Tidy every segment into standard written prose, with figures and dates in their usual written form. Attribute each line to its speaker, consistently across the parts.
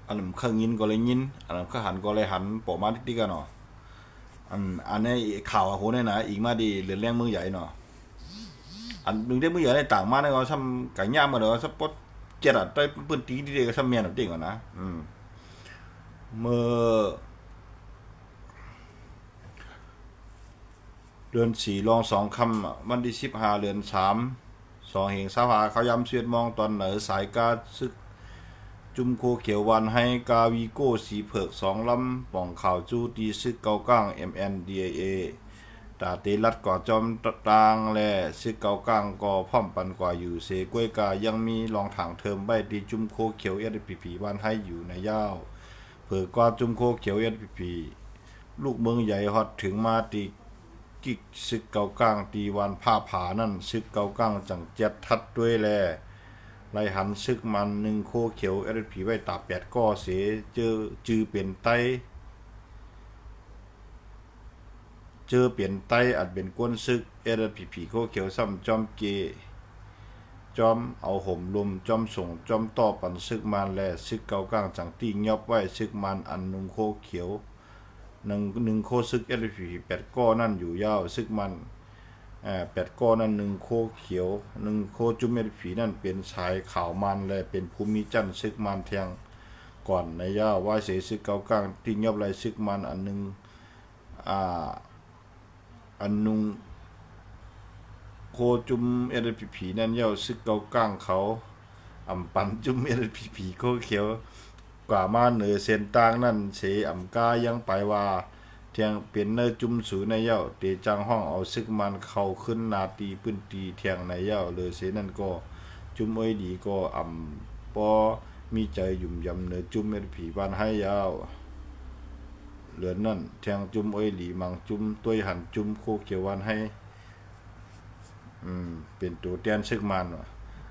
Speaker 1: อันนั้นเครื่องยินก็เลยยินอันนั้นก็หันก็เลยหันปอมาติ๊กๆกันเนาะอันนี้ข่าวโหเนี่ยนะอีกมาดีเหลือแรงมือใหญ่เนาะอันนึงได้มือใหญ่ในต่างมาเนี่ยเขาทำไก่ย่างมาเนาะสักปดเจ็ดได้ปืนตีดีๆก็ทำเมียนติ่งก่อนนะเมื่อเดือน4 ลอง2 คำวันที่15 เดือน3 2 เหงสาภาเขาย้ำเสียดมองตอนเหนือสายกาซึกจุมโคเขียววันให้กาวีโก้สีเผือก2 ลำป่องข่าวจูตีซึกเกาก้าง MNDAA ตาเตลัดก่อจอมตางและซึกเกาก้างก่อพ่อมปันกว่าอยู่เสกล้วยกายังมีรองถังเทิมใบตีจุมโคเขียวSPP วันให้อยู่ในย่าวเผือกกว่าจุมโคเขียวSPP ลูกเมืองใหญ่ฮอดถึงมาตีกิกซึกเกาก้างตีวันผ้าผานั่นซึกเกาก้างจังเจ็ดทัดด้วยแลไล่หันซึกมัน1 โคเขียวSPP ไว้ตา8ก้อเสจือเปลี่ยนไตอาจเป็นก้นซึกSPP โคเขียวซ้ำจอมเกจอมเอาห่มลมจอมส่งจอมต่อปันซึกมันและซึกเกาก้างจังตียอบไว้ซึกมันอัน1 โคเขียวหนึ่งโคซึกSPP 8ก้อนั่นอยู่ยาวซึกมัน8ก้อนั่น1 โคเขียว1 โคจุ่มSPP นั่นเป็นชายขาวมันและเป็นภูมิจันทร์ซึกมันเทียงก่อนในยาวว่าเสซึกเกาก้างตียอบไล่ซึกมันอัน1อันนุงโคจุมSPPนั่นเย้าซึกเกาก้างเขาปันจุมSPP โคเขียวกว่ามาเหนือเส้นต่างนั่นเสกายังไปว่าเทียงเป็นเนจุมสูในเย้าเตจังห้องเอาซึกมันเข้าขึ้นนาตีปื้นตีเทียงในเย้าเลยเสนั่นก็จุมดีก็ปอมีใจยุ่มยำเนือจุมSPPบ้านให้ยาวเหลือนั่นแทงจุ่มหลีมังจุ่มตัวหันจุ่มโคเขียววันให้เป็นตัวเตียนซึกมัน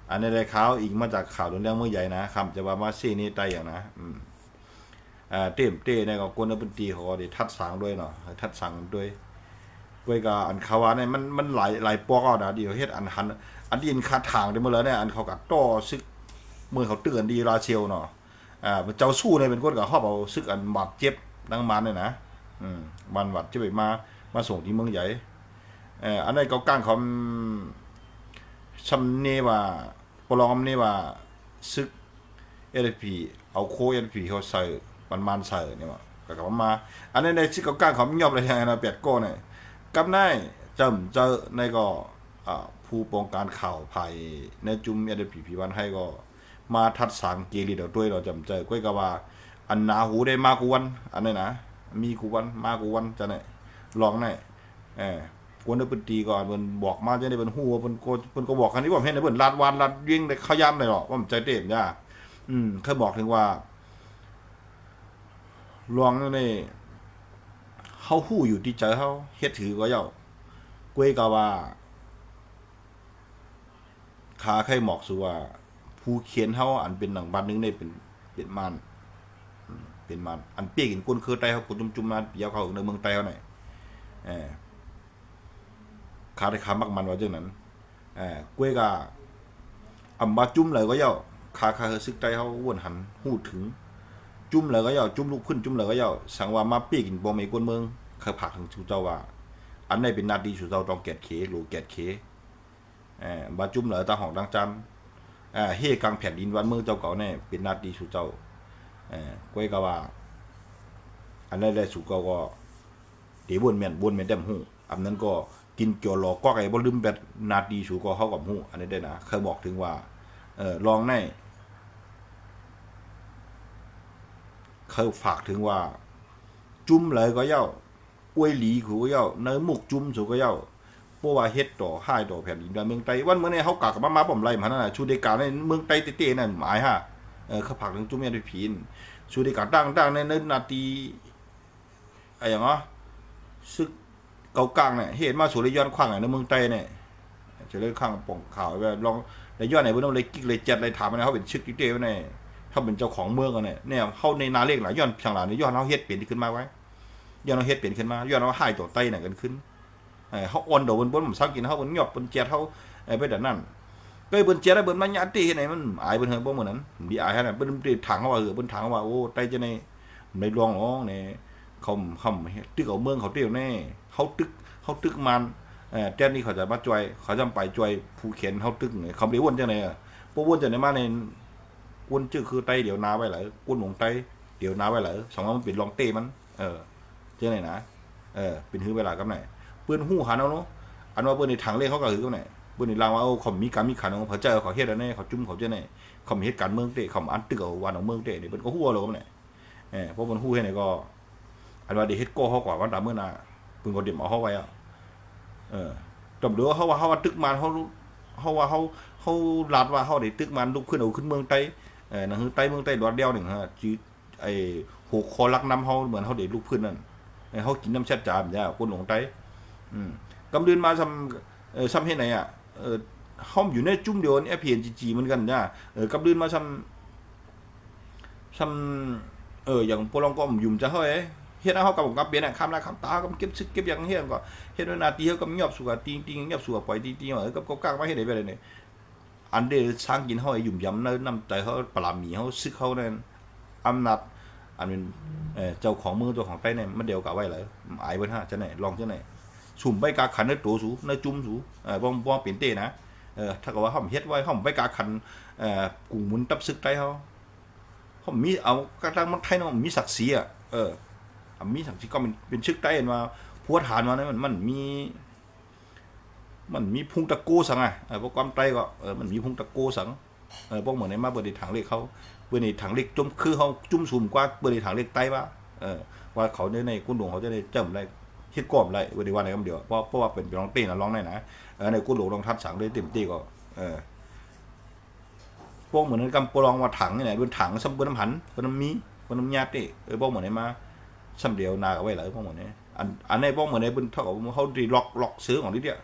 Speaker 1: อันนี้ได้ข่าวอีกมาจากข่าวเรื่องเมื่อใหญ่นะคำจะว่ามาซี่นี่ไตอย่างนะเต้ในก็กวนเป็นตีเขาดิทัดสังด้วยเนาะทัดสังด้วยก็อันเขาว่าเนี่ยมันหลายปอกเอานะเดี๋ยวเฮ็ดอันที่คาทางได้เมื่อแล้วเนี่ยอันเขากัดต่อซึกเมื่อเขาเตือนดีราเชียวเนาะเจ้าสู้เนี่ยเป็นคนกับเขาเอาซึกอันบาดเจ็บดังมันเนี่ยนะมันวัดจะไปมาส่งที่เมืองใหญ่อันนี้เขาก้างเขาชำเนว่าปลอมเนี่ยว่าซึกSPPเอาโคSPPเขาใส่มันใส่เนี่ยว่ากับมาอันนี้ในซึกเขาก้างเขาไม่ยอมอะไรอย่างนะ8 ก้อเนี่ยกับนายเจอในก็ผู้ป้องกันข่าวภัยในจุ่มSPPวันให้ก็มาทัดสังเกลีเดี๋ยวด้วยเราจำเจอก้อยกว่าอันนาหูได้มากูวันอันนี้นะมีกูวันมากูวันจะไหนลองไหนกวนได้เป็นตีก่อนมันบอกมาจะได้เป็นหูมันก็บอกคันนี้ผมเห็นในเพิ่นลาดวันลาดยิ่งได้ขย้ำเลยหรอกว่ามันใจเต็มจ้าเคยบอกถึงว่าลองนี่เขาหู้อยู่ที่ใจเขาเฮ็ดถือก็เย้ากวยกว่าขาใครหมอกสัวผู้เขียนเขาอันเป็นหนังบันนึงได้เป็นมันอันเปียกกินก้นคือไตเขากุจุ่มมาเปียกเขาในเมืองไตเขาหน่อยขาได้ขามักมันว่าจังนั้นกล้วยกาบาจุ่มเลยก็เย้าขาซึกไตเขาวนหันหูดถึงจุ่มเลยก็เย้าจุ่มลูกขึ้นจุ่มเลยก็เย้าสังว่ามาเปียกกินบ่มีก้นเมืองเขาผักถึงชูเจ้าว่าอันไหนเป็นนาดีชูเจ้าต้องแกดเขหรือแกดเขบาจุ่มเลยตาหองดังจำเฮกลางแผ่นดินวันเมืองเจ้าเก่าเนี่ยเป็นนาดีชูเจ้ากล้วยกว่าอันนั้นได้สุกก็เดี๋ยวบนเมียนเต็มหูอันนั้นก็กินเกี่ยวหลอกก็ไอ้บ่ลืมแบบนาดีสุก็เข้ากับหูอันนี้ได้นะเคยบอกถึงว่าลองในเคยฝากถึงว่าจุ่มเลยก็เย้าอวยหลีขู่ก็เย้าเนื้อหมกจุ่มสุก็เย้าเพราะว่าเฮ็ดต่อให้ต่อแผ่นดินเมืองไต้วันเมื่อนี้เขากากกับมาผมไล่มานั่นน่ะชูเดกาในเมืองไต้เต้ๆนั่นหมายฮะเขาผักถึงจุ่มSPPชูเดกาดังในนาทีไอ้อย่างเนาะซึกเกากลางเนี่ยเห็นมาสู่เลยย้อนขวางในเมืองไต้เนี่ยจะเลยข้างป่องข่าวแบบลองในย้อนไหนเพื่อนเลยกิ๊กเลยเจ็ดเลยถามมันเขาเป็นชึกกิ๊กเต้เนี่ยเขาเป็นเจ้าของเมืองกันเนี่ยเขาในนาเลขหลายย้อนช่างหลานย้อนเขาเฮ็ดเปลี่ยนขึ้นมาไว้ย้อนเขาเฮ็ดเปลี่ยนขึ้นมาย้อนเขาให้ตัวไต้เนี่ยกันขึ้นเขาอ่อนโดนบนผมสักกินเขาบนหยอบบนเจ็ดเขาไปแต่นั่น cái bên chia ra bên mang nhã tì nàyมันai bên hơi baoเหมือนนั้นมีai hay là bên tì thẳngเขาว่าbên thẳngเขาว่าโอ้tay cho nàyในรองอ๋อเนี่ยเขาตึกเอาเมืองเขาเตี้ยวแน่เขาตึกมันเจ้านี่เขาจะมาจอยเขาจะไปจอยผู้เขียนเขาตึกเนี่ยเขาไม่วนจังไหนพวกวนจังไหนมาในวนชื่อคือไตเดี๋ยวนาไว้เหรอวนหลงไตเดี๋ยวนาไว้เหรอสองมันเป็นรองเต้มันจังไหนนะเป็นหื้อเวลากับไหนเปื้อนหู้หันเอาเนาะอันว่าเปื้อนในถังเล่เขาก็หื้อกับไหนเปื้อนในรางว่าเอาเขามีการมีขันของพระเจ้าเขาเฮ็ดอะไรเขาจุ่มเขาจังไหนเขามีเหตุการณ์เมืองเตะเขาอันตึกเอาวันของเมืองเตะเนี่ยเป็นก็หัวเลยกับไหนเพราะมันหู้ให้ไหนก็อันว่าเดี๋ยวเฮ็ดโก้เขากว่าวันดำเมื่อนาเพิ่งก็เดี๋ยวเอาเขาไว้จำเดือเขาว่าตึกมันเขาว่าเขาลาดว่าเขาได้ตึกมันลุกขึ้นเอาขึ้นเมืองไต้นั่นคือไต้เมืองไต้ดอดเดียวหนึ่งฮะจีไอ้หัวคอลักน้ำเขาเหมือนเขาได้ลุกขึ้นนั่นเขากินน้ำแช่จามเนี่ยคนหลงไต้กำเดินมาซ้ำให้ไหนอ่ะเขาอยู่ในจุ่มเดียวนี่เพียนจีเหมือนกันเนี่ยกำเดินมาซ้ำอย่างพวกเราก็ยุ่มจะเขาเฮ็ดเขากับเบียนคำละคำตาก็เก็บซึกเก็บอย่างเฮ็ดก็เฮ็ดนาทีเขาก็เงียบสุกตีเงียบสุกปล่อยตีก็กล้าไม่เฮ็ดได้ไปเลยเนี่ยอันเดียสร้างกินเขายุ่มยำเนื้อน้ำใจเขาปลาหมีเขาซึกเขาเนี่ยอำนาจอันเป็นเจ้าของมือตัวของไต้เนี่ยมันเดียวกับไว้เลยไอ้เบิ้ลฮะจะไหนลองจะไหนสุ่มใบกาขันในตัวสูในจุ่มสูบ้องเปลี่ยนเต้นะถ้าเกิดว่าเขาเฮ็ดไว้เขาใบกาขันกุ้งมุนตับซึกไต้เขามีเอากระทั่งมันไทยเนาะมีศักดิ์ศรีอ่ะมีสังที่ก็เป็นชึกใต้มาพัวฐานมาเนี่ยมันมีพุงตะโกสังอ่ะพวกความใต้ก็มันมีพุงตะโกสังพวกเหมือนในมาเปิดในถังเล็กเขาเปิดในถังเล็กจุ่มคือเขาจุ่มสุ่มกว่าเปิดในถังเล็กใต้ว่าเขาในกุ้งหลวงเขาจะได้เจิมอะไรคิดกรอบอะไรวันในวันไหนก็เดียวเพราะว่าเป็นร้องเต้นร้องได้นะในกุ้งหลวงลองทัดสังได้เต็มที่ก็พวกเหมือนในกำปลองว่าถังนี่ไหนเป็นถังซ้ำเป็นน้ำหันเป็นน้ำมีเป็นน้ำยาเต้พวกเหมือนในมาซ้ำเดียวนาเอาไว้หลายพวกเหมือนนี้อันนี้พวกเหมือนในเป็นเท่ากับเขาดีล็อกซื้อของนิดเดียว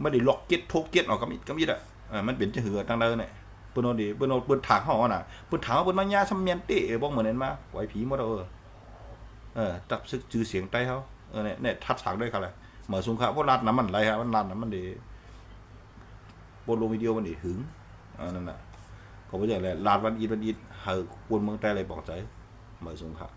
Speaker 1: ไม่ได้ล็อกเก็ตโทเก็ตออกก็มีอ่ะมันเป็นจะเหือตั้งเดินเนี่ยเปิ้นเอาดีเปิ้นเอาเปิ้นถางเขาน่ะเปิ้นถางเปิ้นมายาซ้ำเมียนเตะพวกเหมือนนั้นมาไหวผีหมดตับซึกชื่อเสียงใต้เขาเนี่ยทัดฉากด้วยครับเลยเหมือนสงครามพวกลาดน้ำมันไรฮะมันลาดน้ำมันดีบนโลวิดีโอมันดีหึงนั่นแหละเขาบอกอย่างไรลาดวันอีดเฮากวนเมืองใต้อะไรบอกใจเหมือนสงคราม